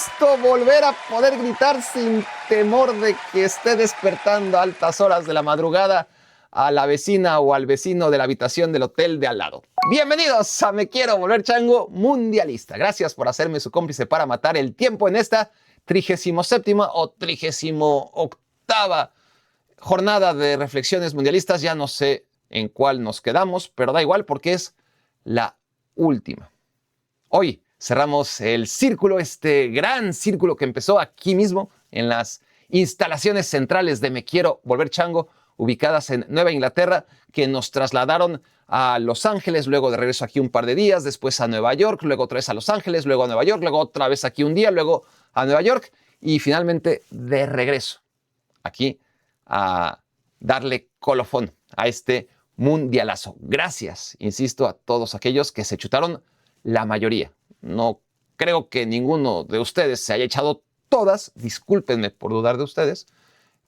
gusto volver a poder gritar sin temor de que esté despertando a altas horas de la madrugada a la vecina o al vecino de la habitación del hotel de al lado. Bienvenidos a Me Quiero Volver Chango Mundialista. Gracias por hacerme su cómplice para matar el tiempo en esta 37ª o 38ª jornada de reflexiones mundialistas. Ya no sé en cuál nos quedamos, pero da igual porque es la última. Hoy cerramos el círculo, este gran círculo que empezó aquí mismo en las instalaciones centrales de Me Quiero Volver Chango, ubicadas en Nueva Inglaterra, que nos trasladaron a Los Ángeles, luego de regreso aquí un par de días, después a Nueva York, luego otra vez a Los Ángeles, luego a Nueva York, luego otra vez aquí un día, luego a Nueva York y finalmente de regreso aquí a darle colofón a este mundialazo. Gracias, insisto, a todos aquellos que se chutaron la mayoría. No creo que ninguno de ustedes se haya echado todas, discúlpenme por dudar de ustedes,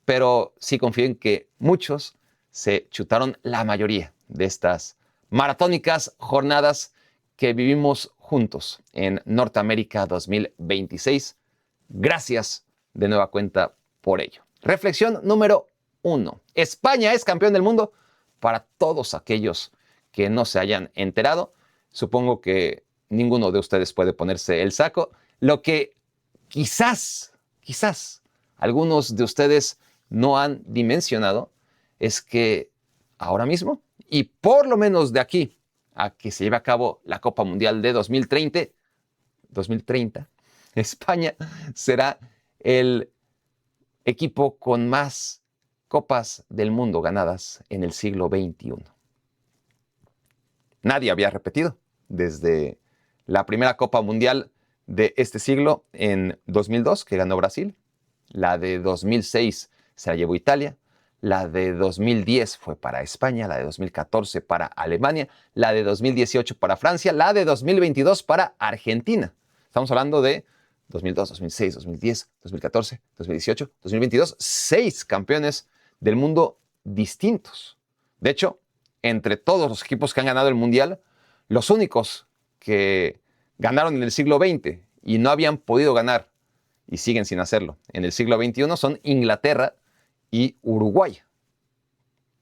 pero sí confío en que muchos se chutaron la mayoría de estas maratónicas jornadas que vivimos juntos en Norteamérica 2026. Gracias de nueva cuenta por ello. Reflexión número 1. España es campeón del mundo. Para todos aquellos que no se hayan enterado, supongo que ninguno de ustedes puede ponerse el saco. Lo que quizás algunos de ustedes no han dimensionado es que ahora mismo, y por lo menos de aquí a que se lleve a cabo la Copa Mundial de 2030, España será el equipo con más Copas del Mundo ganadas en el siglo XXI. Nadie había repetido desde la primera Copa Mundial de este siglo en 2002, que ganó Brasil. La de 2006 se la llevó Italia. La de 2010 fue para España. La de 2014 para Alemania. La de 2018 para Francia. La de 2022 para Argentina. Estamos hablando de 2002, 2006, 2010, 2014, 2018, 2022. 6 campeones del mundo distintos. De hecho, entre todos los equipos que han ganado el Mundial, los únicos que ganaron en el siglo XX y no habían podido ganar, y siguen sin hacerlo, en el siglo XXI son Inglaterra y Uruguay.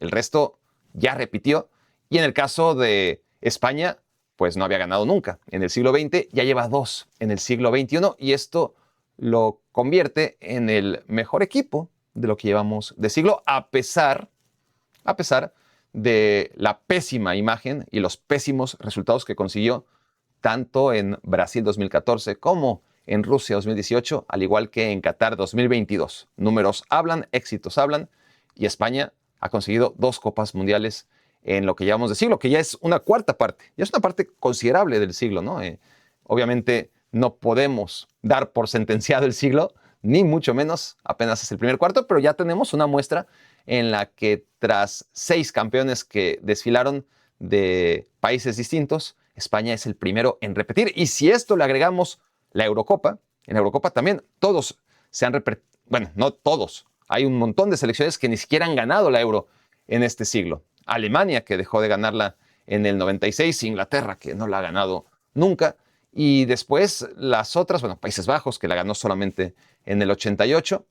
El resto ya repitió, y en el caso de España, pues no había ganado nunca. En el siglo XX ya lleva 2 en el siglo XXI, y esto lo convierte en el mejor equipo de lo que llevamos de siglo, a pesar de la pésima imagen y los pésimos resultados que consiguió tanto en Brasil 2014 como en Rusia 2018, al igual que en Qatar 2022. Números hablan, éxitos hablan, y España ha conseguido 2 copas mundiales en lo que llevamos de siglo, que ya es una cuarta parte, ya es una parte considerable del siglo, ¿no? Obviamente no podemos dar por sentenciado el siglo, ni mucho menos, apenas es el primer cuarto, pero ya tenemos una muestra en la que tras 6 campeones que desfilaron de países distintos, España es el primero en repetir. Y si esto le agregamos la Eurocopa, en la Eurocopa también todos se han repetido, bueno, no todos, hay un montón de selecciones que ni siquiera han ganado la Euro en este siglo. Alemania, que dejó de ganarla en el 96, Inglaterra, que no la ha ganado nunca, y después las otras, bueno, Países Bajos, que la ganó solamente en el 88,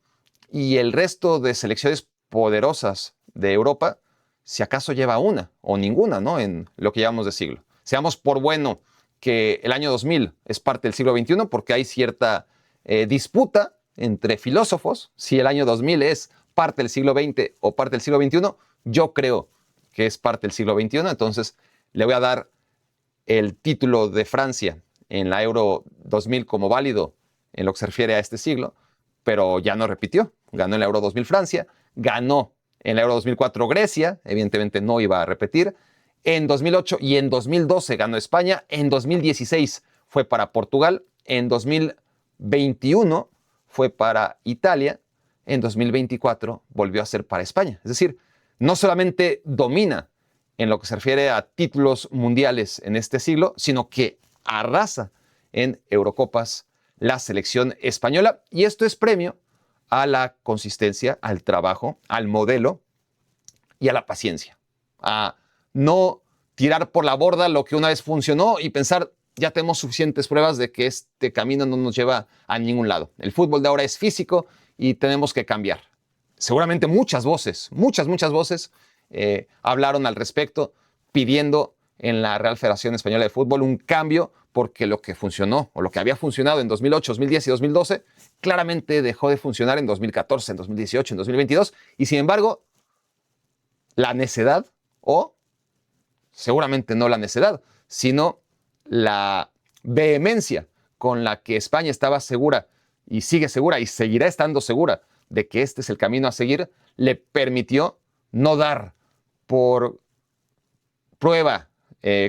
y el resto de selecciones poderosas de Europa, si acaso lleva una o ninguna, ¿no? En lo que llevamos de siglo. Seamos por bueno que el año 2000 es parte del siglo XXI, porque hay cierta disputa entre filósofos, si el año 2000 es parte del siglo XX o parte del siglo XXI. Yo creo que es parte del siglo XXI, entonces le voy a dar el título de Francia en la Euro 2000 como válido en lo que se refiere a este siglo, pero ya no repitió. Ganó en la Euro 2000 Francia, ganó en la Euro 2004 Grecia, evidentemente no iba a repetir. En 2008 y en 2012 ganó España, en 2016 fue para Portugal, en 2021 fue para Italia, en 2024 volvió a ser para España. Es decir, no solamente domina en lo que se refiere a títulos mundiales en este siglo, sino que arrasa en Eurocopas la selección española. Y esto es premio a la consistencia, al trabajo, al modelo y a la paciencia. A no tirar por la borda lo que una vez funcionó y pensar, ya tenemos suficientes pruebas de que este camino no nos lleva a ningún lado. El fútbol de ahora es físico y tenemos que cambiar. Seguramente muchas voces hablaron al respecto, pidiendo en la Real Federación Española de Fútbol un cambio, porque lo que funcionó o lo que había funcionado en 2008, 2010 y 2012 claramente dejó de funcionar en 2014, en 2018, en 2022, y sin embargo, la necedad, o seguramente no la necedad, sino la vehemencia con la que España estaba segura y sigue segura y seguirá estando segura de que este es el camino a seguir, le permitió no dar por prueba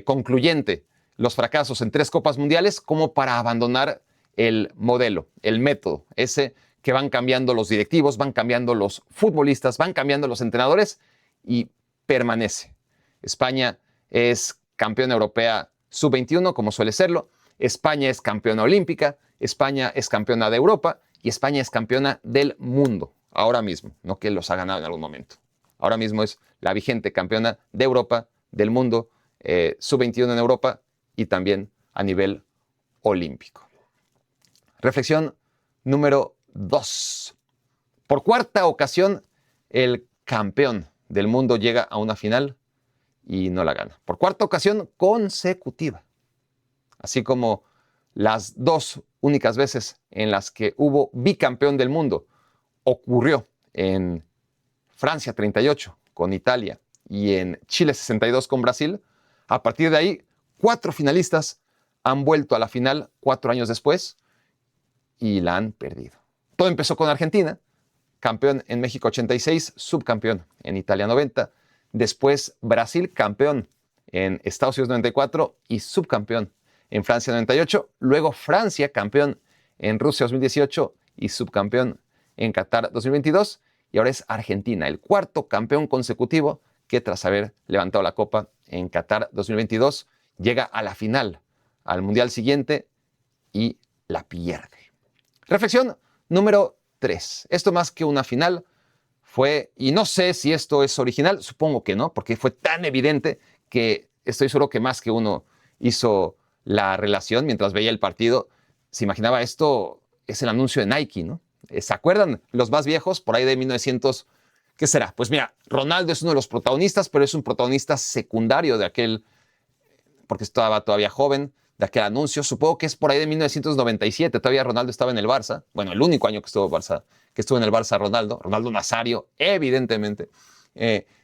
concluyente los fracasos en 3 Copas Mundiales como para abandonar el modelo, el método, ese que van cambiando los directivos, van cambiando los futbolistas, van cambiando los entrenadores y permanece. España es campeona europea sub-21, como suele serlo. España es campeona olímpica. España es campeona de Europa. Y España es campeona del mundo, ahora mismo, no que los ha ganado en algún momento. Ahora mismo es la vigente campeona de Europa, del mundo, sub-21 en Europa y también a nivel olímpico. Reflexión número 2. Por 4ª ocasión, el campeón del mundo llega a una final y no la gana. Por 4ª ocasión consecutiva. Así como las 2 únicas veces en las que hubo bicampeón del mundo ocurrió en Francia 38 con Italia y en Chile 62 con Brasil. A partir de ahí, 4 finalistas han vuelto a la final 4 años después y la han perdido. Todo empezó con Argentina, campeón en México 86, subcampeón en Italia 90. Después Brasil, campeón en Estados Unidos 94 y subcampeón en Francia 98. Luego Francia, campeón en Rusia 2018 y subcampeón en Qatar 2022. Y ahora es Argentina, el 4º campeón consecutivo que tras haber levantado la copa en Qatar 2022 llega a la final, al mundial siguiente y la pierde. Reflexión número 3. Esto más que una final fue, y no sé si esto es original, supongo que no, porque fue tan evidente que estoy seguro que más que uno hizo la relación mientras veía el partido, se imaginaba esto es el anuncio de Nike, ¿no? ¿Se acuerdan los más viejos, por ahí de 1900? ¿Qué será? Pues mira, Ronaldo es uno de los protagonistas, pero es un protagonista secundario de aquel, porque estaba todavía joven, de aquel anuncio. Supongo que es por ahí de 1997. Todavía Ronaldo estaba en el Barça. Bueno, el único año que estuvo en el Barça Ronaldo Nazario, evidentemente.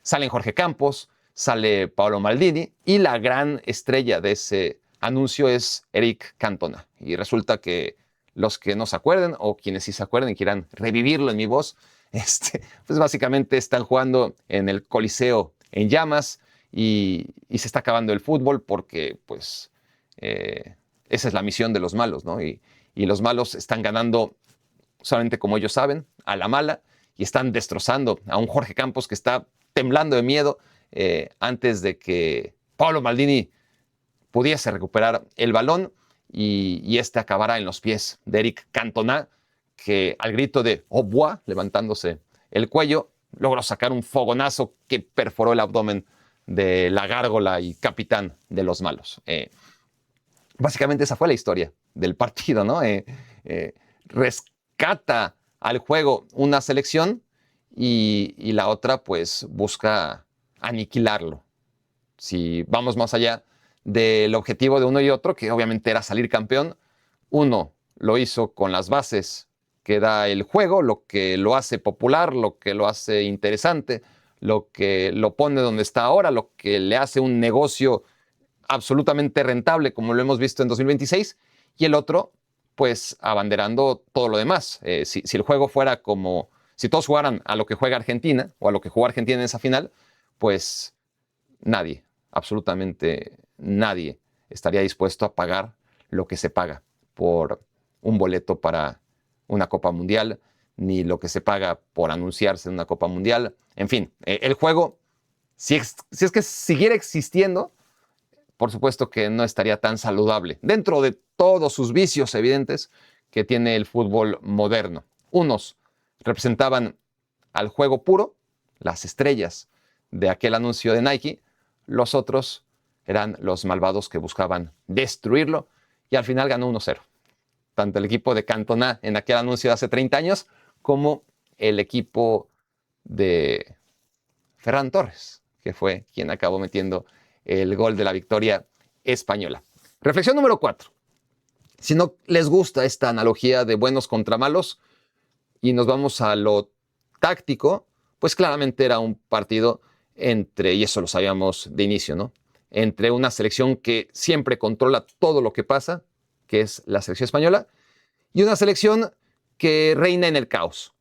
Salen Jorge Campos, sale Paolo Maldini y la gran estrella de ese anuncio es Eric Cantona. Y resulta que los que no se acuerden o quienes sí se acuerden y quieran revivirlo en mi voz, pues básicamente están jugando en el Coliseo en llamas y se está acabando el fútbol porque pues esa es la misión de los malos, ¿no? Y los malos están ganando solamente como ellos saben, a la mala, y están destrozando a un Jorge Campos que está temblando de miedo antes de que Paolo Maldini pudiese recuperar el balón y este acabará en los pies de Eric Cantona, que al grito de "au revoir", levantándose el cuello, logró sacar un fogonazo que perforó el abdomen de la gárgola y capitán de los malos. Básicamente esa fue la historia del partido, ¿no? Rescata al juego una selección y la otra pues busca aniquilarlo. Si vamos más allá del objetivo de uno y otro, que obviamente era salir campeón, uno lo hizo con las bases que da el juego, lo que lo hace popular, lo que lo hace interesante, lo que lo pone donde está ahora, lo que le hace un negocio absolutamente rentable, como lo hemos visto en 2026, y el otro, pues, abanderando todo lo demás. Si el juego fuera como, si todos jugaran a lo que juega Argentina, o a lo que jugó Argentina en esa final, pues nadie, absolutamente nadie, estaría dispuesto a pagar lo que se paga por un boleto para una Copa Mundial, ni lo que se paga por anunciarse en una Copa Mundial. En fin, el juego, si es que siguiera existiendo, por supuesto que no estaría tan saludable, dentro de todos sus vicios evidentes que tiene el fútbol moderno. Unos representaban al juego puro, las estrellas de aquel anuncio de Nike, los otros eran los malvados que buscaban destruirlo y al final ganó 1-0. Tanto el equipo de Cantona en aquel anuncio de hace 30 años como el equipo de Ferran Torres, que fue quien acabó metiendo el gol de la victoria española. Reflexión número 4. Si no les gusta esta analogía de buenos contra malos y nos vamos a lo táctico, pues claramente era un partido entre, y eso lo sabíamos de inicio, ¿no? Entre una selección que siempre controla todo lo que pasa, que es la selección española, y una selección que reina en el caos.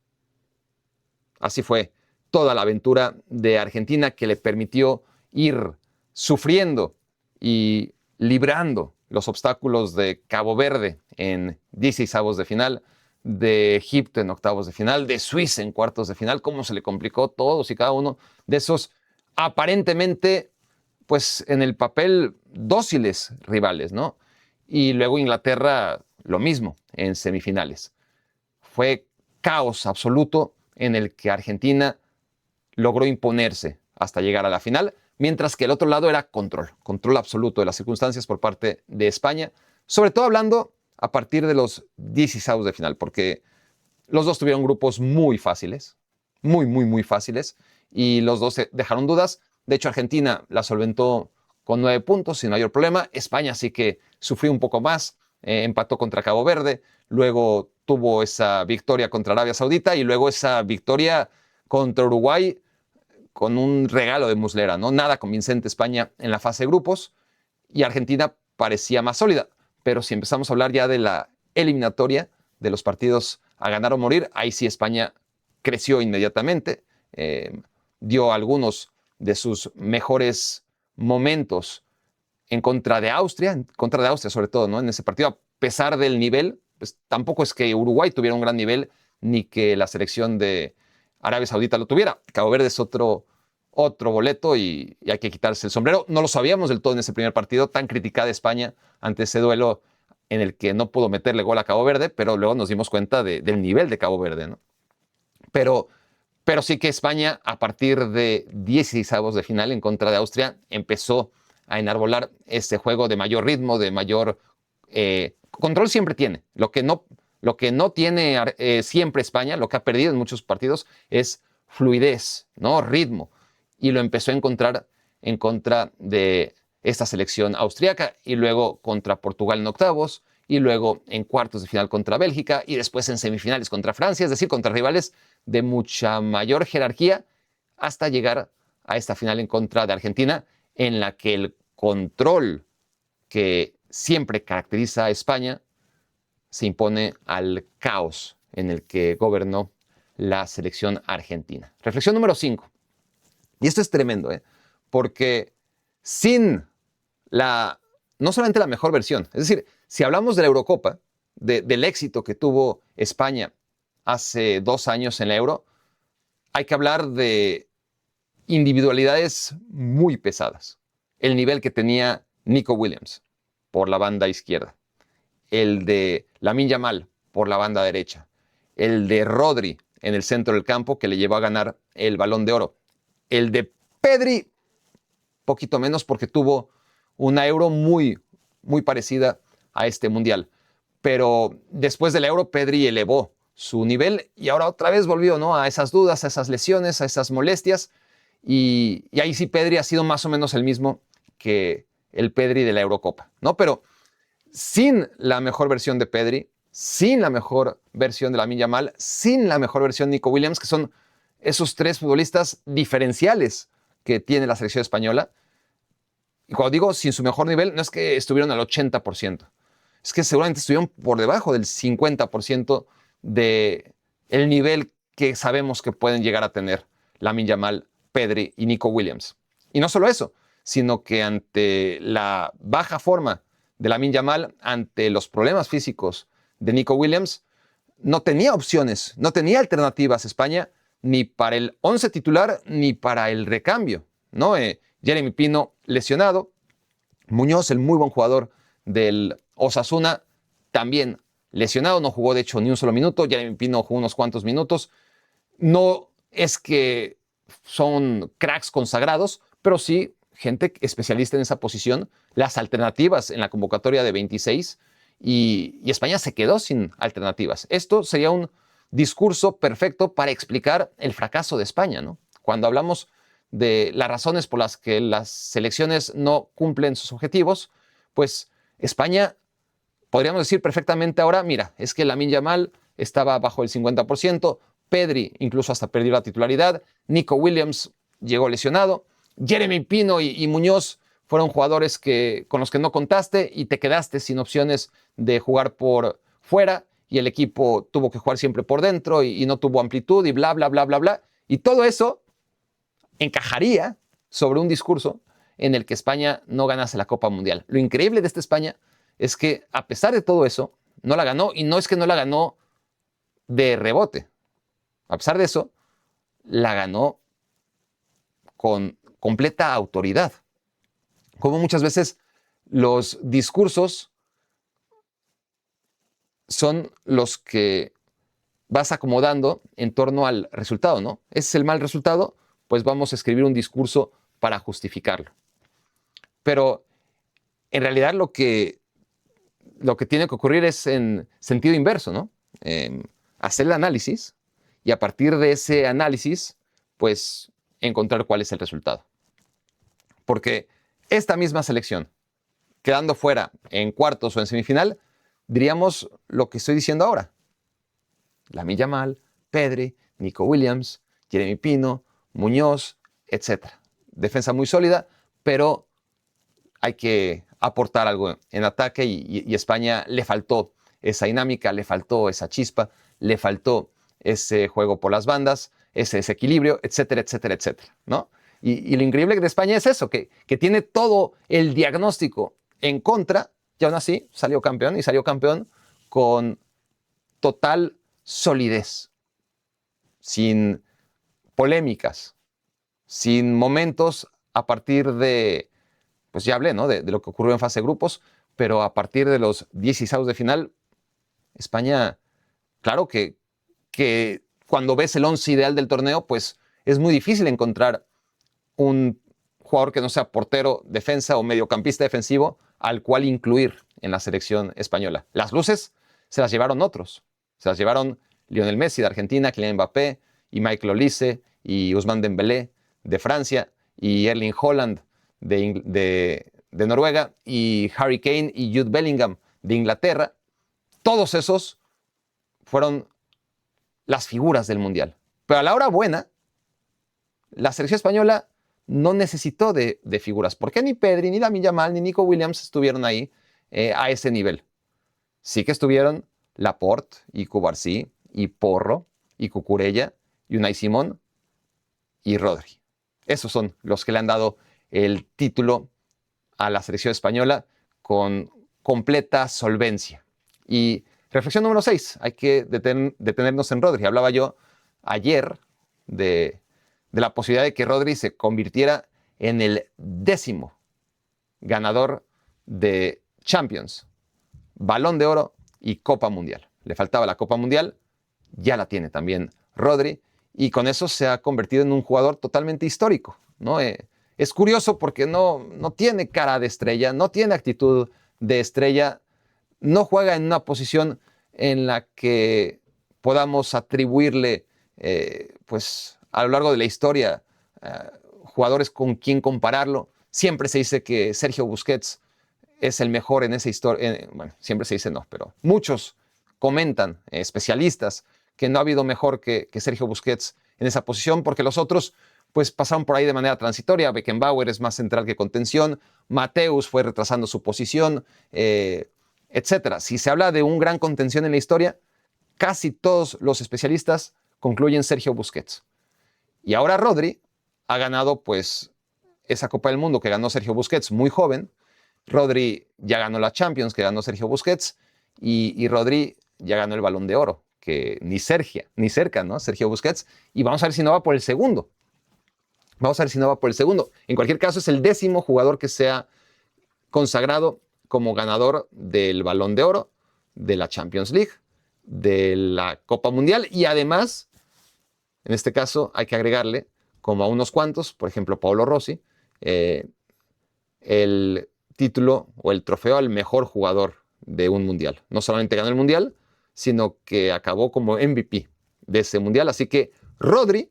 Así fue toda la aventura de Argentina, que le permitió ir sufriendo y librando los obstáculos de Cabo Verde en 16avos de final, de Egipto en octavos de final, de Suiza en cuartos de final, cómo se le complicó todos y cada uno de esos aparentemente, pues en el papel, dóciles rivales, ¿no? Y luego Inglaterra, lo mismo, en semifinales. Fue caos absoluto en el que Argentina logró imponerse hasta llegar a la final, mientras que el otro lado era control absoluto de las circunstancias por parte de España, sobre todo hablando a partir de los 16avos de final, porque los dos tuvieron grupos muy fáciles, muy fáciles, y los dos dejaron dudas. De hecho, Argentina la solventó con 9 puntos sin mayor problema. España sí que sufrió un poco más, empató contra Cabo Verde, luego tuvo esa victoria contra Arabia Saudita y luego esa victoria contra Uruguay con un regalo de Muslera, ¿no? Nada convincente España en la fase de grupos y Argentina parecía más sólida. Pero si empezamos a hablar ya de la eliminatoria, de los partidos a ganar o morir, ahí sí España creció inmediatamente, dio algunos de sus mejores momentos en contra de Austria sobre todo, ¿no? En ese partido, a pesar del nivel, pues tampoco es que Uruguay tuviera un gran nivel, ni que la selección de Arabia Saudita lo tuviera. Cabo Verde es otro boleto y hay que quitarse el sombrero. No lo sabíamos del todo en ese primer partido, tan criticada España ante ese duelo en el que no pudo meterle gol a Cabo Verde, pero luego nos dimos cuenta del nivel de Cabo Verde, ¿no? Pero sí que España, a partir de 16avos de final en contra de Austria, empezó a enarbolar este juego de mayor ritmo, de mayor control siempre tiene. Lo que no tiene siempre España, lo que ha perdido en muchos partidos, es fluidez, ¿no? Ritmo. Y lo empezó a encontrar en contra de esta selección austríaca y luego contra Portugal en octavos y luego en cuartos de final contra Bélgica y después en semifinales contra Francia, es decir, contra rivales de mucha mayor jerarquía hasta llegar a esta final en contra de Argentina, en la que el control que siempre caracteriza a España se impone al caos en el que gobernó la selección argentina. Reflexión número 5. Y esto es tremendo, porque sin no solamente la mejor versión, es decir, si hablamos de la Eurocopa, del éxito que tuvo España hace 2 años en la Euro, hay que hablar de individualidades muy pesadas. El nivel que tenía Nico Williams por la banda izquierda, el de Lamine Yamal por la banda derecha, el de Rodri en el centro del campo que le llevó a ganar el Balón de Oro, el de Pedri, poquito menos porque tuvo una Euro muy parecida a este Mundial. Pero después del Euro, Pedri elevó su nivel y ahora otra vez volvió, ¿no? A esas dudas, a esas lesiones, a esas molestias. Y ahí sí Pedri ha sido más o menos el mismo que el Pedri de la Eurocopa, ¿no? Pero sin la mejor versión de Pedri, sin la mejor versión de Lamine Yamal, sin la mejor versión de Nico Williams, que son esos 3 futbolistas diferenciales que tiene la selección española. Y cuando digo sin su mejor nivel, no es que estuvieron al 80%, es que seguramente estuvieron por debajo del 50% del nivel que sabemos que pueden llegar a tener Lamine Yamal, Pedri y Nico Williams. Y no solo eso, sino que ante la baja forma de Lamine Yamal, ante los problemas físicos de Nico Williams, no tenía opciones, no tenía alternativas España, ni para el 11 titular, ni para el recambio, ¿no? Jeremy Pino lesionado, Muñoz, el muy buen jugador del Osasuna, también lesionado, no jugó de hecho ni un solo minuto, Jeremy Pino jugó unos cuantos minutos. No es que son cracks consagrados, pero sí gente especialista en esa posición. Las alternativas en la convocatoria de 26 y España se quedó sin alternativas. Esto sería un discurso perfecto para explicar el fracaso de España, ¿no? Cuando hablamos de las razones por las que las selecciones no cumplen sus objetivos, pues España, podríamos decir perfectamente ahora, mira, es que Lamine Yamal estaba bajo el 50%, Pedri incluso hasta perdió la titularidad, Nico Williams llegó lesionado, Jeremy Pino y Muñoz fueron jugadores con los que no contaste y te quedaste sin opciones de jugar por fuera y el equipo tuvo que jugar siempre por dentro y no tuvo amplitud y bla, bla, bla, bla, bla. Y todo eso encajaría sobre un discurso en el que España no ganase la Copa Mundial. Lo increíble de esta España es que a pesar de todo eso, no la ganó, y no es que no la ganó de rebote. A pesar de eso, la ganó con completa autoridad. Como muchas veces los discursos son los que vas acomodando en torno al resultado, ¿no? Ese es el mal resultado, pues vamos a escribir un discurso para justificarlo. Pero en realidad lo que tiene que ocurrir es en sentido inverso, ¿no? Hacer el análisis y a partir de ese análisis, pues encontrar cuál es el resultado. Porque esta misma selección, quedando fuera en cuartos o en semifinal, diríamos lo que estoy diciendo ahora. Lamine Yamal, Pedri, Nico Williams, Jeremy Pino, Muñoz, etc. Defensa muy sólida, pero hay que aportar algo en ataque y España le faltó esa dinámica, le faltó esa chispa, le faltó ese juego por las bandas, ese desequilibrio, etcétera, etcétera, etcétera, ¿no? Y lo increíble de España es eso, que tiene todo el diagnóstico en contra y aún así salió campeón y salió campeón con total solidez, sin polémicas, sin momentos a partir de, pues ya hablé, ¿no? de lo que ocurrió en fase de grupos, pero a partir de los 16avos de final, España, claro que cuando ves el 11 ideal del torneo, pues es muy difícil encontrar un jugador que no sea portero, defensa o mediocampista defensivo al cual incluir en la selección española. Las luces se las llevaron otros. Se las llevaron Lionel Messi de Argentina, Kylian Mbappé y Michael Olise y Ousmane Dembélé de Francia y Erling Haaland de Noruega y Harry Kane y Jude Bellingham de Inglaterra. Todos esos fueron las figuras del Mundial. Pero a la hora buena, la selección española no necesitó de figuras, porque ni Pedri, ni Lamine Yamal, ni Nico Williams estuvieron ahí a ese nivel. Sí que estuvieron Laporte y Cubarsí y Porro y Cucurella y Unai Simón y Rodri. Esos son los que le han dado el título a la selección española con completa solvencia. Y reflexión número 6, hay que detenernos en Rodri. Hablaba yo ayer de la posibilidad de que Rodri se convirtiera en el 10º ganador de Champions, Balón de Oro y Copa Mundial. Le faltaba la Copa Mundial, ya la tiene también Rodri, y con eso se ha convertido en un jugador totalmente histórico, ¿no? Es curioso porque no tiene cara de estrella, no tiene actitud de estrella, no juega en una posición en la que podamos atribuirle, pues, a lo largo de la historia, jugadores con quien compararlo. Siempre se dice que Sergio Busquets es el mejor en esa historia. Bueno, siempre se dice no, pero muchos comentan, especialistas, que no ha habido mejor que Sergio Busquets en esa posición, porque los otros pues pasaron por ahí de manera transitoria. Beckenbauer es más central que contención, Mateus fue retrasando su posición, etcétera. Si se habla de un gran contención en la historia, casi todos los especialistas concluyen Sergio Busquets. Y ahora Rodri ha ganado pues esa Copa del Mundo que ganó Sergio Busquets muy joven. Rodri ya ganó la Champions que ganó Sergio Busquets y Rodri ya ganó el Balón de Oro, que ni cerca, ¿no? Sergio Busquets. Y vamos a ver si no va por el segundo. En cualquier caso, es el 10º jugador que se ha consagrado como ganador del Balón de Oro, de la Champions League, de la Copa Mundial y además, en este caso, hay que agregarle, como a unos cuantos, por ejemplo, Paolo Rossi, el título o el trofeo al mejor jugador de un mundial. No solamente ganó el mundial, sino que acabó como MVP de ese mundial. Así que Rodri,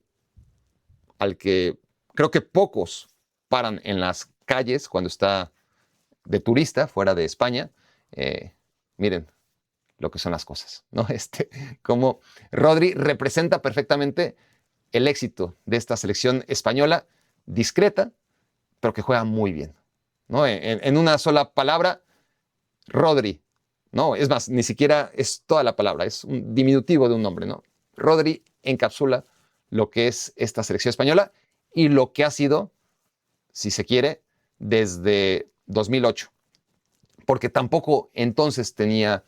al que creo que pocos paran en las calles cuando está de turista fuera de España, miren lo que son las cosas, ¿no? Como Rodri representa perfectamente el éxito de esta selección española, discreta, pero que juega muy bien, ¿no? En una sola palabra, Rodri, ¿no? Es más, ni siquiera es toda la palabra, es un diminutivo de un nombre, ¿no? Rodri encapsula lo que es esta selección española y lo que ha sido, si se quiere, desde 2008. Porque tampoco entonces tenía,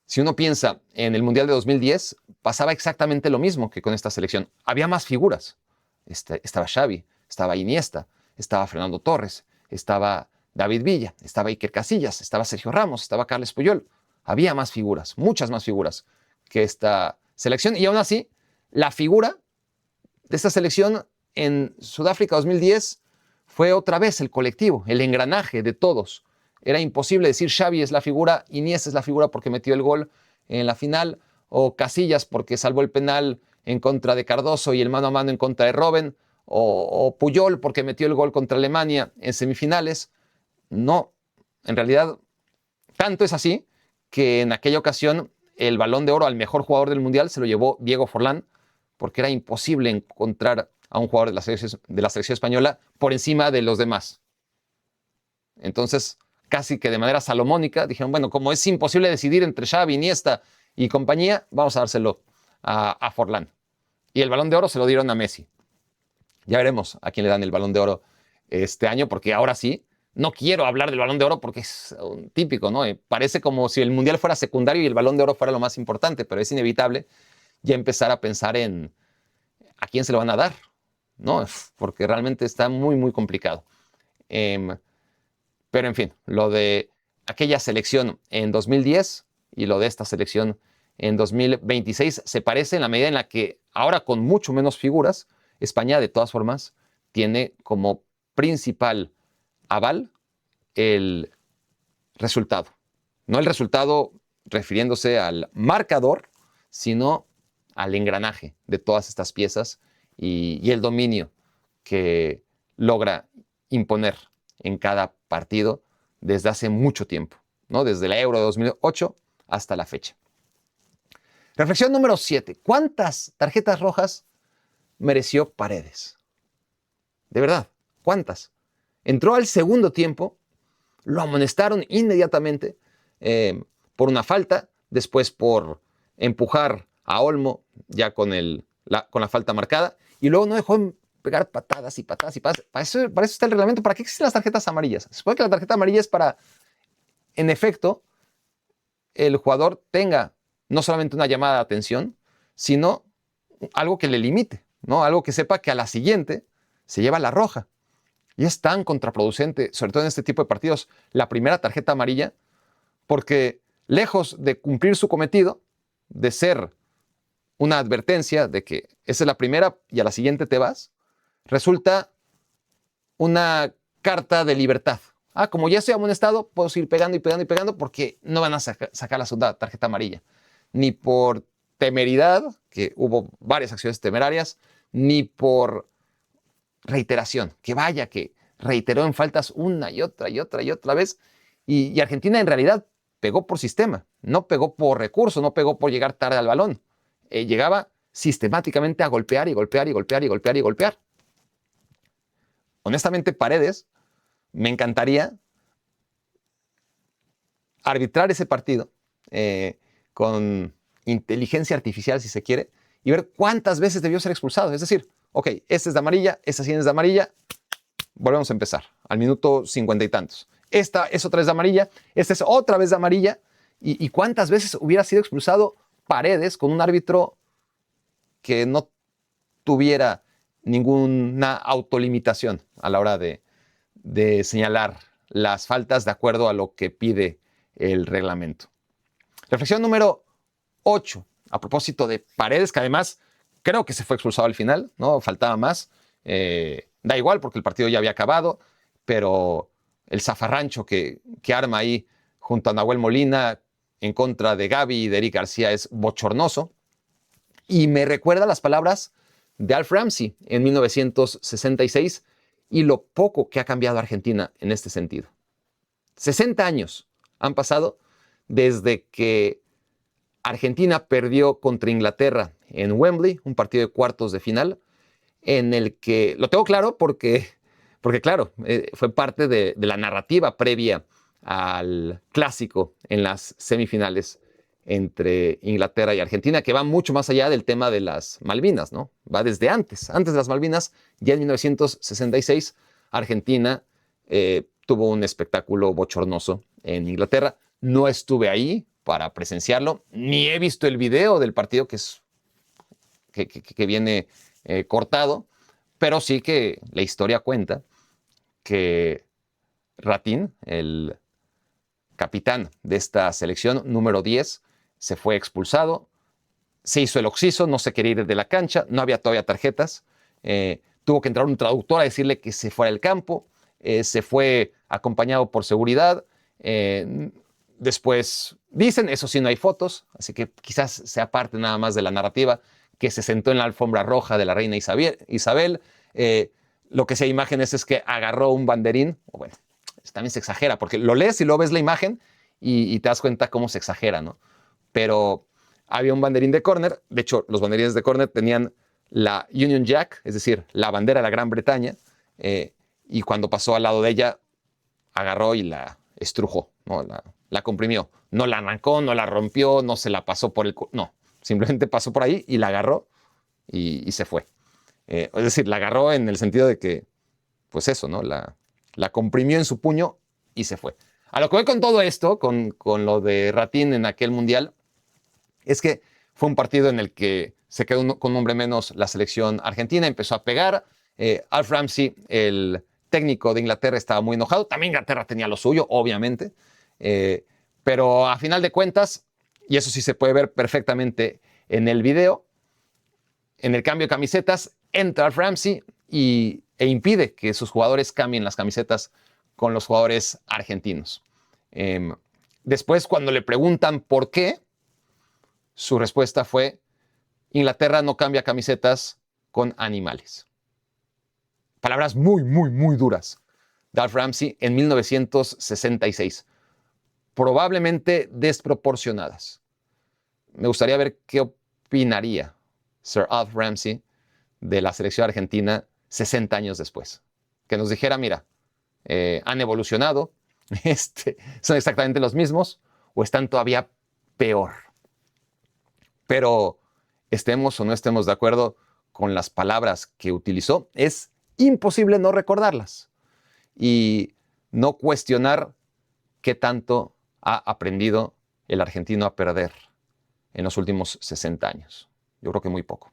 si uno piensa en el Mundial de 2010, pasaba exactamente lo mismo que con esta selección. Había más figuras. Estaba Xavi, estaba Iniesta, estaba Fernando Torres, estaba David Villa, estaba Iker Casillas, estaba Sergio Ramos, estaba Carles Puyol. Había más figuras, muchas más figuras que esta selección. Y aún así, la figura de esta selección en Sudáfrica 2010 fue otra vez el colectivo, el engranaje de todos. Era imposible decir Xavi es la figura, Iniesta es la figura porque metió el gol en la final, o Casillas porque salvó el penal en contra de Cardoso y el mano a mano en contra de Robben, o Puyol porque metió el gol contra Alemania en semifinales. No, en realidad, tanto es así que en aquella ocasión el Balón de Oro al mejor jugador del Mundial se lo llevó Diego Forlán, porque era imposible encontrar a un jugador de la selección española por encima de los demás. Entonces, casi que de manera salomónica, dijeron, bueno, como es imposible decidir entre Xavi, Iniesta y compañía, vamos a dárselo a Forlán. Y el Balón de Oro se lo dieron a Messi. Ya veremos a quién le dan el Balón de Oro este año, porque ahora sí, no quiero hablar del Balón de Oro porque es un típico, ¿no? Parece como si el Mundial fuera secundario y el Balón de Oro fuera lo más importante, pero es inevitable ya empezar a pensar en a quién se lo van a dar, ¿no? Porque realmente está muy, muy complicado. Pero en fin, lo de aquella selección en 2010 y lo de esta selección en 2026 se parece en la medida en la que ahora con mucho menos figuras, España de todas formas tiene como principal aval el resultado. No el resultado refiriéndose al marcador, sino al engranaje de todas estas piezas y el dominio que logra imponer en cada partido desde hace mucho tiempo, ¿no? Desde la Euro de 2008 hasta la fecha. Reflexión número 7. ¿Cuántas tarjetas rojas mereció Paredes? De verdad, ¿cuántas? Entró al segundo tiempo, lo amonestaron inmediatamente por una falta, después por empujar a Olmo ya con la falta marcada, y luego no dejó pegar patadas y patadas y patadas. Para eso está el reglamento. ¿Para qué existen las tarjetas amarillas? Se supone que la tarjeta amarilla es para, en efecto, el jugador tenga no solamente una llamada de atención, sino algo que le limite, ¿no? Algo que sepa que a la siguiente se lleva la roja. Y es tan contraproducente, sobre todo en este tipo de partidos, la primera tarjeta amarilla, porque lejos de cumplir su cometido, de ser una advertencia de que esa es la primera y a la siguiente te vas, resulta una carta de libertad. Como ya estoy amonestado, puedo seguir pegando y pegando y pegando porque no van a sacar la segunda tarjeta amarilla. Ni por temeridad, que hubo varias acciones temerarias, ni por reiteración, que vaya, que reiteró en faltas una y otra y otra y otra vez. Y Argentina en realidad pegó por sistema, no pegó por recurso, no pegó por llegar tarde al balón. Llegaba sistemáticamente a golpear y golpear y golpear y golpear y golpear. Honestamente, Paredes, me encantaría arbitrar ese partido con inteligencia artificial, si se quiere, y ver cuántas veces debió ser expulsado. Es decir, ok, esta es de amarilla, esta sí es de amarilla, volvemos a empezar al minuto 50 y tantos. Esta es otra vez de amarilla, esta es otra vez de amarilla, y cuántas veces hubiera sido expulsado Paredes con un árbitro que no tuviera ninguna autolimitación a la hora de señalar las faltas de acuerdo a lo que pide el reglamento. Reflexión número 8, a propósito de Paredes, que además creo que se fue expulsado al final, ¿no? Faltaba más. Da igual porque el partido ya había acabado, pero el zafarrancho que arma ahí junto a Nahuel Molina en contra de Gaby y de Eric García es bochornoso. Y me recuerda las palabras de Alf Ramsey en 1966 y lo poco que ha cambiado Argentina en este sentido. 60 años han pasado desde que Argentina perdió contra Inglaterra en Wembley, un partido de cuartos de final, en el que, lo tengo claro porque claro, fue parte de la narrativa previa al clásico en las semifinales entre Inglaterra y Argentina, que va mucho más allá del tema de las Malvinas, ¿no? Va desde antes de las Malvinas, ya en 1966, Argentina tuvo un espectáculo bochornoso en Inglaterra. No estuve ahí para presenciarlo, ni he visto el video del partido que viene cortado, pero sí que la historia cuenta que Ratín, el capitán de esta selección, número 10, se fue expulsado, se hizo el oxiso, no se quería ir de la cancha, no había todavía tarjetas, tuvo que entrar un traductor a decirle que se fuera del campo, se fue acompañado por seguridad, después dicen, eso sí no hay fotos, así que quizás sea parte nada más de la narrativa, que se sentó en la alfombra roja de la reina Isabel. Lo que sí hay imágenes es que agarró un banderín, o bueno, también se exagera, porque lo lees y luego ves la imagen y te das cuenta cómo se exagera, ¿no? Pero había un banderín de córner, de hecho los banderines de córner tenían la Union Jack, es decir, la bandera de la Gran Bretaña, y cuando pasó al lado de ella, agarró y la estrujó, ¿no? La comprimió. No la arrancó, no la rompió, no se la pasó por el... No, simplemente pasó por ahí y la agarró y se fue. Es decir, la agarró en el sentido de que, pues eso, ¿no? La comprimió en su puño y se fue. A lo que voy con todo esto, con lo de Ratín en aquel mundial, es que fue un partido en el que se quedó con un hombre menos la selección argentina, empezó a pegar. Alf Ramsey, el técnico de Inglaterra, estaba muy enojado. También Inglaterra tenía lo suyo, obviamente. Pero a final de cuentas, y eso sí se puede ver perfectamente en el video, en el cambio de camisetas, entra Alf Ramsey e impide que sus jugadores cambien las camisetas con los jugadores argentinos. Después, cuando le preguntan por qué, su respuesta fue: Inglaterra no cambia camisetas con animales. Palabras muy, muy, muy duras de Alf Ramsey en 1966. Probablemente desproporcionadas. Me gustaría ver qué opinaría Sir Alf Ramsey de la selección argentina 60 años después. Que nos dijera, mira, han evolucionado, son exactamente los mismos o están todavía peor. Pero estemos o no estemos de acuerdo con las palabras que utilizó, es imposible no recordarlas y no cuestionar qué tanto ha aprendido el argentino a perder en los últimos 60 años. Yo creo que muy poco,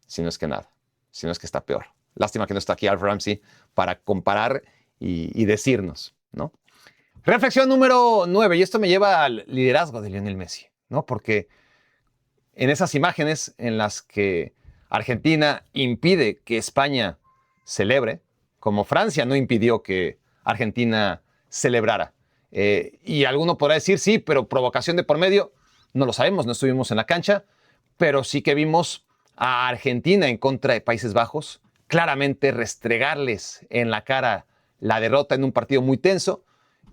si no es que nada, si no es que está peor. Lástima que no está aquí Alf Ramsey para comparar y decirnos, ¿no? Reflexión número 9, y esto me lleva al liderazgo de Lionel Messi, ¿no? Porque en esas imágenes en las que Argentina impide que España celebre, como Francia no impidió que Argentina celebrara. Y alguno podrá decir, sí, pero provocación de por medio, no lo sabemos, no estuvimos en la cancha, pero sí que vimos a Argentina en contra de Países Bajos, claramente restregarles en la cara la derrota en un partido muy tenso,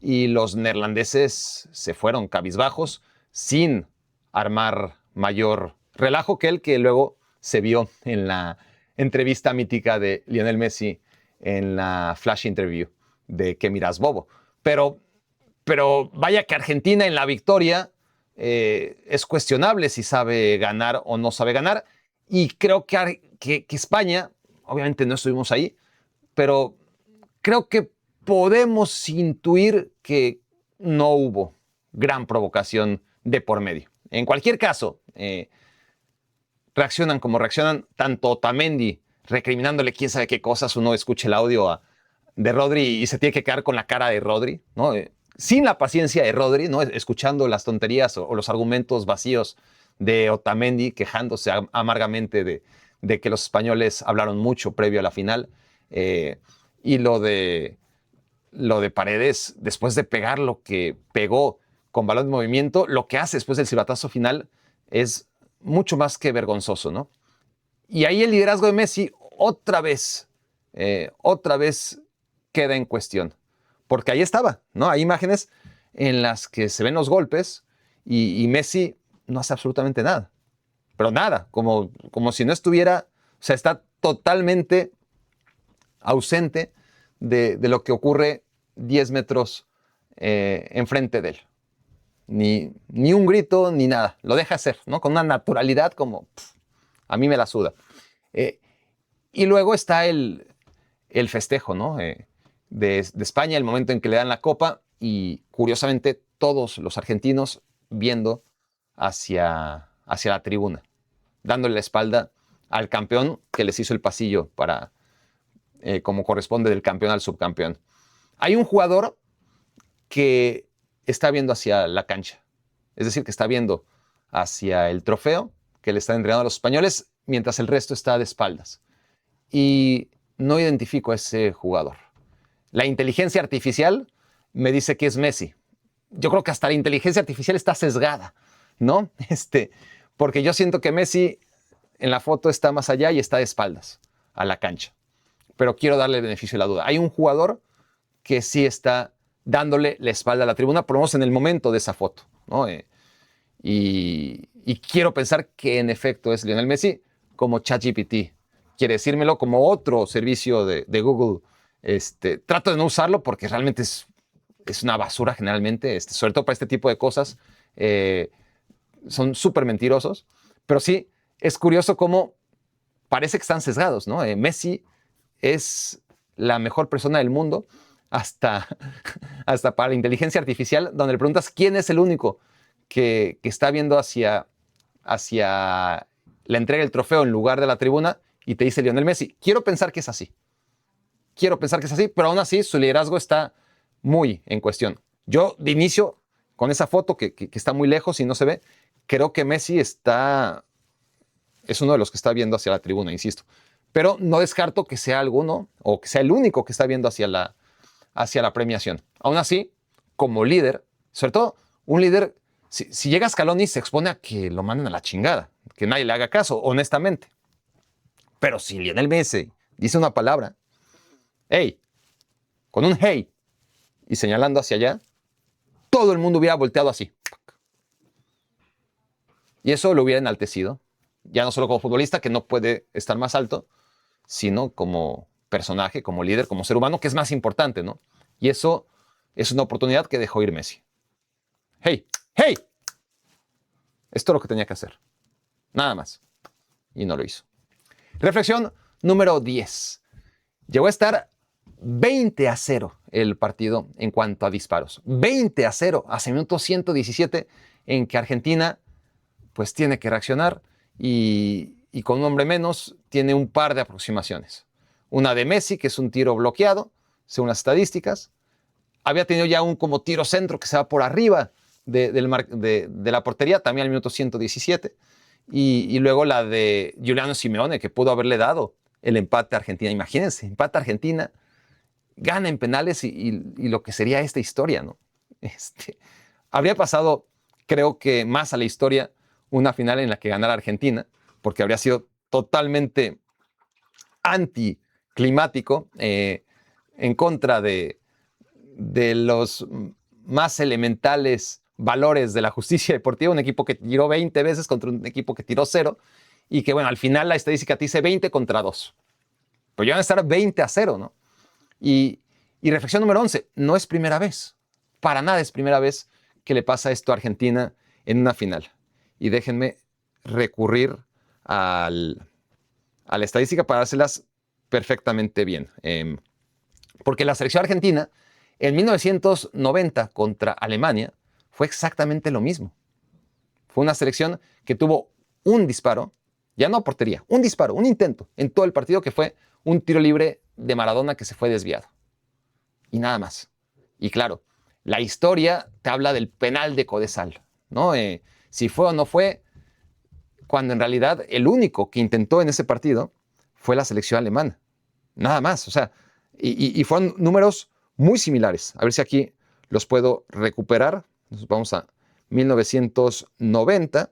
y los neerlandeses se fueron cabizbajos sin armar mayor relajo que el que luego se vio en la entrevista mítica de Lionel Messi en la flash interview de ¿Qué miras, bobo? Pero vaya que Argentina en la victoria es cuestionable si sabe ganar o no sabe ganar. Y creo que España, obviamente no estuvimos ahí, pero creo que podemos intuir que no hubo gran provocación de por medio. En cualquier caso, reaccionan como reaccionan, tanto Otamendi recriminándole quién sabe qué cosas, uno escucha el audio de Rodri y se tiene que quedar con la cara de Rodri, ¿no? Sin la paciencia de Rodri, ¿no? Escuchando las tonterías o los argumentos vacíos de Otamendi, quejándose amargamente de que los españoles hablaron mucho previo a la final. Y lo de lo de Paredes, después de pegar lo que pegó con balón de movimiento, lo que hace después del silbatazo final es mucho más que vergonzoso, ¿no? Y ahí el liderazgo de Messi otra vez queda en cuestión. Porque ahí estaba, ¿no? Hay imágenes en las que se ven los golpes y Messi no hace absolutamente nada. Pero nada, como si no estuviera, o sea, está totalmente ausente de lo que ocurre 10 metros enfrente de él. Ni un grito, ni nada. Lo deja hacer, ¿no? Con una naturalidad como a mí me la suda. Y luego está el festejo, ¿no? De España, el momento en que le dan la copa y curiosamente todos los argentinos viendo hacia la tribuna, dándole la espalda al campeón que les hizo el pasillo para, como corresponde, del campeón al subcampeón. Hay un jugador que está viendo hacia la cancha, es decir, que está viendo hacia el trofeo que le están entregando a los españoles, mientras el resto está de espaldas. Y no identifico a ese jugador. La inteligencia artificial me dice que es Messi. Yo creo que hasta la inteligencia artificial está sesgada, ¿no? Porque yo siento que Messi en la foto está más allá y está de espaldas a la cancha. Pero quiero darle el beneficio de la duda. Hay un jugador que sí está dándole la espalda a la tribuna, por lo menos en el momento de esa foto, ¿no? Y quiero pensar que en efecto es Lionel Messi, como ChatGPT quiere decírmelo, como otro servicio de Google. Trato de no usarlo porque realmente es una basura generalmente, sobre todo para este tipo de cosas. Son súper mentirosos, pero sí es curioso cómo parece que están sesgados, ¿no? Messi es la mejor persona del mundo hasta para la inteligencia artificial, donde le preguntas quién es el único que está viendo hacia la entrega del trofeo en lugar de la tribuna y te dice Lionel Messi. Quiero pensar que es así, pero aún así su liderazgo está muy en cuestión. Yo de inicio, con esa foto que está muy lejos y no se ve, creo que Messi es uno de los que está viendo hacia la tribuna, insisto. Pero no descarto que sea alguno o que sea el único que está viendo hacia la premiación. Aún así, como líder, sobre todo un líder, si llega Scaloni se expone a que lo manden a la chingada, que nadie le haga caso, honestamente. Pero si Lionel Messi dice una palabra, hey, con un hey, y señalando hacia allá, todo el mundo hubiera volteado así. Y eso lo hubiera enaltecido, ya no solo como futbolista, que no puede estar más alto, sino como personaje, como líder, como ser humano, que es más importante, ¿no? Y eso es una oportunidad que dejó ir Messi. ¡Hey! ¡Hey! Esto es lo que tenía que hacer. Nada más. Y no lo hizo. Reflexión número 10. Llegó a estar 20-0 el partido en cuanto a disparos. 20-0 hacia el minuto 117 en que Argentina pues tiene que reaccionar y con un hombre menos tiene un par de aproximaciones. Una de Messi, que es un tiro bloqueado, según las estadísticas. Había tenido ya un como tiro centro que se va por arriba de la portería, también al minuto 117. Y luego la de Giuliano Simeone, que pudo haberle dado el empate a Argentina. Imagínense, empate a Argentina, gana en penales y lo que sería esta historia, ¿no? Habría pasado, creo que más a la historia, una final en la que ganara Argentina, porque habría sido totalmente anticlimático, en contra de los más elementales valores de la justicia deportiva, un equipo que tiró 20 veces contra un equipo que tiró 0, y que, bueno, al final la estadística te dice 20 contra 2. Pero ya van a estar 20-0, ¿no? Y reflexión número 11, no es primera vez, para nada es primera vez que le pasa esto a Argentina en una final. Y déjenme recurrir a la estadística para dárselas perfectamente bien. Porque la selección argentina en 1990 contra Alemania fue exactamente lo mismo. Fue una selección que tuvo un disparo, ya no a portería, un disparo, un intento en todo el partido, que fue un tiro libre de Maradona que se fue desviado. Y nada más. Y claro, la historia te habla del penal de Codesal, ¿no? Si fue o no fue, cuando en realidad el único que intentó en ese partido fue la selección alemana. Nada más. O sea, y fueron números muy similares. A ver si aquí los puedo recuperar. Nos vamos a 1990,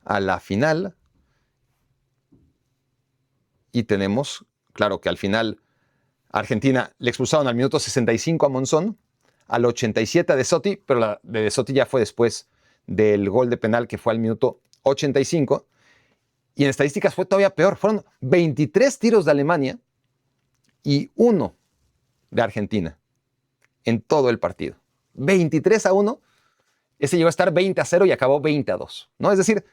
a la final. Y tenemos, claro que al final, Argentina le expulsaron al minuto 65 a Monzón, al 87 a De Sotti, pero la de De Sotti ya fue después del gol de penal que fue al minuto 85. Y en estadísticas fue todavía peor. Fueron 23 tiros de Alemania y 1 de Argentina en todo el partido. 23-1. Ese llegó a estar 20-0 y acabó 20-2, ¿no? Es decir,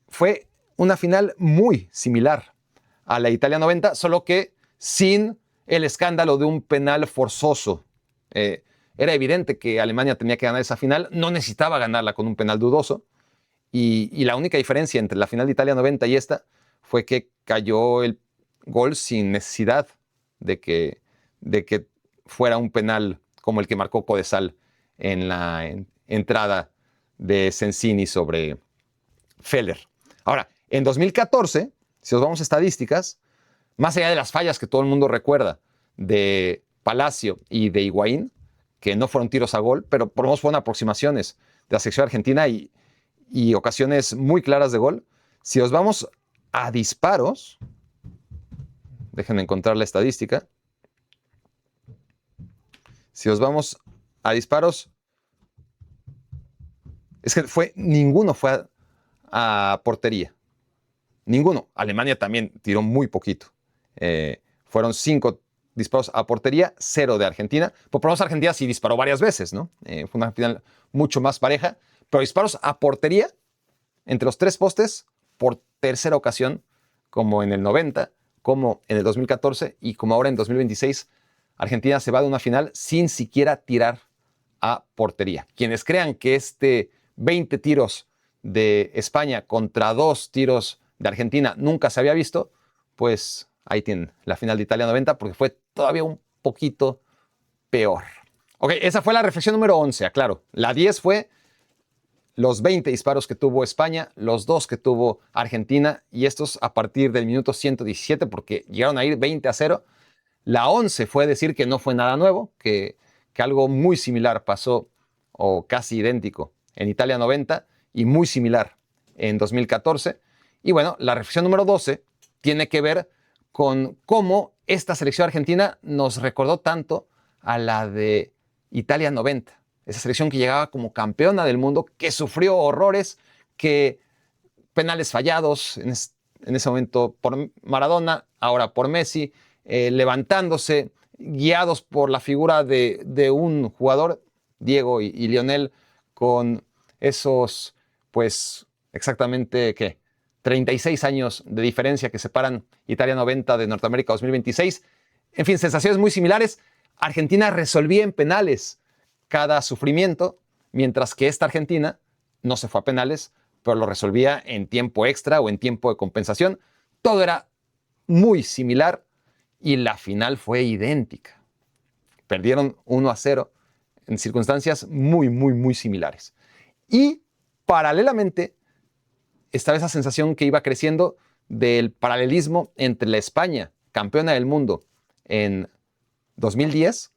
fue una final muy similar a la Italia 90, solo que sin el escándalo de un penal forzoso. Era evidente que Alemania tenía que ganar esa final, no necesitaba ganarla con un penal dudoso, y la única diferencia entre la final de Italia 90 y esta fue que cayó el gol sin necesidad de que fuera un penal como el que marcó Codesal en la entrada de Sensini sobre Feller. Ahora, en 2014, si nos vamos a estadísticas, más allá de las fallas que todo el mundo recuerda de Palacio y de Higuaín, que no fueron tiros a gol, pero por lo menos fueron aproximaciones de la selección argentina y ocasiones muy claras de gol. Si nos vamos a disparos, déjenme encontrar la estadística. Si nos vamos a disparos, es que ninguno fue a portería. Ninguno. Alemania también tiró muy poquito. Fueron 5 disparos a portería, 0 de Argentina. Por lo menos Argentina sí disparó varias veces, ¿no? Fue una final mucho más pareja. Pero disparos a portería, entre los 3 postes, por tercera ocasión, como en el 90, como en el 2014 y como ahora en 2026, Argentina se va de una final sin siquiera tirar a portería. Quienes crean que 20 tiros de España contra 2 tiros de Argentina nunca se había visto, pues ahí tienen la final de Italia 90, porque fue todavía un poquito peor. Ok, esa fue la reflexión número 11, aclaro. La 10 fue los 20 disparos que tuvo España, los 2 que tuvo Argentina, y estos a partir del minuto 117, porque llegaron a ir 20-0. La 11 fue decir que no fue nada nuevo, que algo muy similar pasó, o casi idéntico, en Italia 90 y muy similar en 2014. Y bueno, la reflexión número 12 tiene que ver con cómo esta selección argentina nos recordó tanto a la de Italia 90. Esa selección que llegaba como campeona del mundo, que sufrió horrores, que penales fallados en ese momento por Maradona, ahora por Messi, levantándose, guiados por la figura de un jugador, Diego y Lionel, con esos, pues, exactamente, ¿qué? 36 años de diferencia que separan Italia 90 de Norteamérica 2026. En fin, sensaciones muy similares. Argentina resolvía en penales cada sufrimiento, mientras que esta Argentina no se fue a penales, pero lo resolvía en tiempo extra o en tiempo de compensación. Todo era muy similar y la final fue idéntica. Perdieron 1-0 en circunstancias muy, muy, muy similares. Y paralelamente estaba esa sensación que iba creciendo del paralelismo entre la España, campeona del mundo en 2010,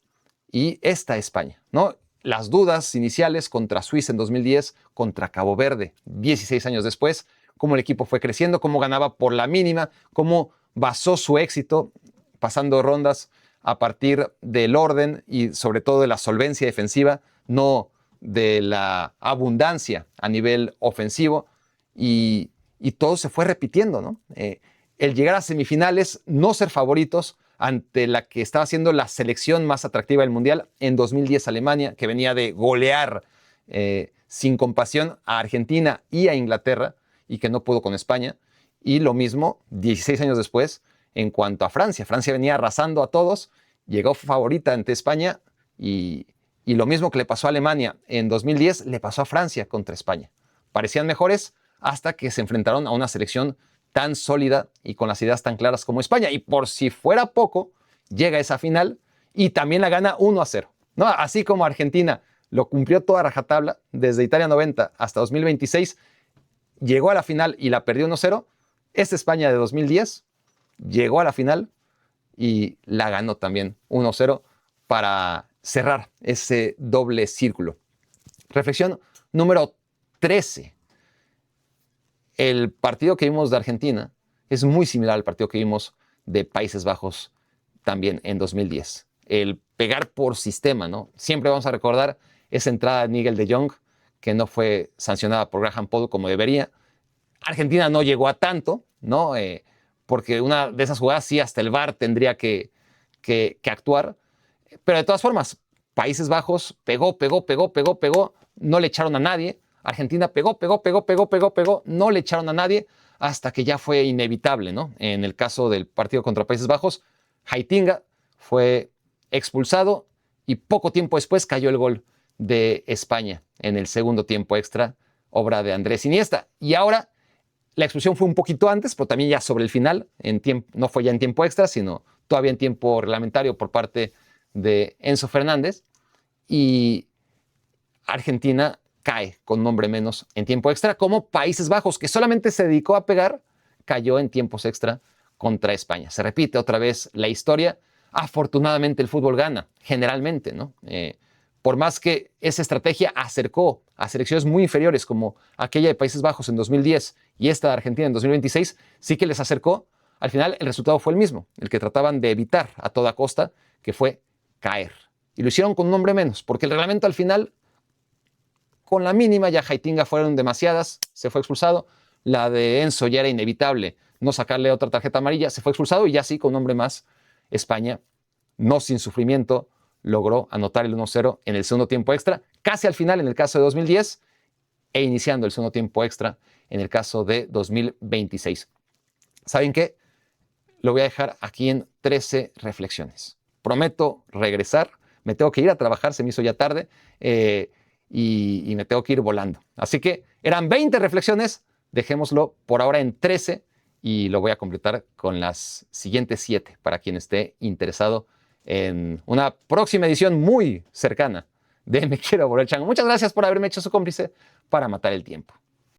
y esta España, ¿no? Las dudas iniciales contra Suiza en 2010, contra Cabo Verde 16 años después, cómo el equipo fue creciendo, cómo ganaba por la mínima, cómo basó su éxito pasando rondas a partir del orden y sobre todo de la solvencia defensiva, no de la abundancia a nivel ofensivo, y todo se fue repitiendo, ¿no? El llegar a semifinales, no ser favoritos ante la que estaba siendo la selección más atractiva del Mundial, en 2010 Alemania, que venía de golear sin compasión a Argentina y a Inglaterra, y que no pudo con España, y lo mismo 16 años después en cuanto a Francia. Francia venía arrasando a todos, llegó favorita ante España, y lo mismo que le pasó a Alemania en 2010, le pasó a Francia contra España. Parecían mejores hasta que se enfrentaron a una selección tan sólida y con las ideas tan claras como España. Y por si fuera poco, llega a esa final y también la gana 1-0. ¿No? Así como Argentina lo cumplió toda rajatabla desde Italia 90 hasta 2026, llegó a la final y la perdió 1-0. Esta España de 2010 llegó a la final y la ganó también 1-0 para cerrar ese doble círculo. Reflexión número 13. El partido que vimos de Argentina es muy similar al partido que vimos de Países Bajos también en 2010. El pegar por sistema, ¿no? Siempre vamos a recordar esa entrada de Nigel de Jong, que no fue sancionada por Graham Poll como debería. Argentina no llegó a tanto, ¿no? Porque una de esas jugadas sí hasta el VAR tendría que actuar. Pero de todas formas, Países Bajos pegó, no le echaron a nadie. Argentina pegó, no le echaron a nadie hasta que ya fue inevitable, ¿no? En el caso del partido contra Países Bajos, Heitinga fue expulsado y poco tiempo después cayó el gol de España en el segundo tiempo extra, obra de Andrés Iniesta. Y ahora la expulsión fue un poquito antes, pero también ya sobre el final, no fue ya en tiempo extra, sino todavía en tiempo reglamentario por parte de Enzo Fernández. Y Argentina cae con un hombre menos en tiempo extra, como Países Bajos, que solamente se dedicó a pegar, cayó en tiempos extra contra España. Se repite otra vez la historia. Afortunadamente el fútbol gana, generalmente, ¿no? Por más que esa estrategia acercó a selecciones muy inferiores como aquella de Países Bajos en 2010 y esta de Argentina en 2026, sí que les acercó. Al final el resultado fue el mismo, el que trataban de evitar a toda costa, que fue caer. Y lo hicieron con un hombre menos, porque el reglamento al final, con la mínima, ya Heitinga fueron demasiadas, se fue expulsado. La de Enzo ya era inevitable no sacarle otra tarjeta amarilla, se fue expulsado y ya sí, con un hombre más, España, no sin sufrimiento, logró anotar el 1-0 en el segundo tiempo extra, casi al final en el caso de 2010 e iniciando el segundo tiempo extra en el caso de 2026. ¿Saben qué? Lo voy a dejar aquí en 13 reflexiones. Prometo regresar, me tengo que ir a trabajar, se me hizo ya tarde y me tengo que ir volando. Así que eran 20 reflexiones, dejémoslo por ahora en 13 y lo voy a completar con las siguientes 7 para quien esté interesado en una próxima edición muy cercana de Me Quiero Volver Chango. Muchas gracias por haberme hecho su cómplice para matar el tiempo.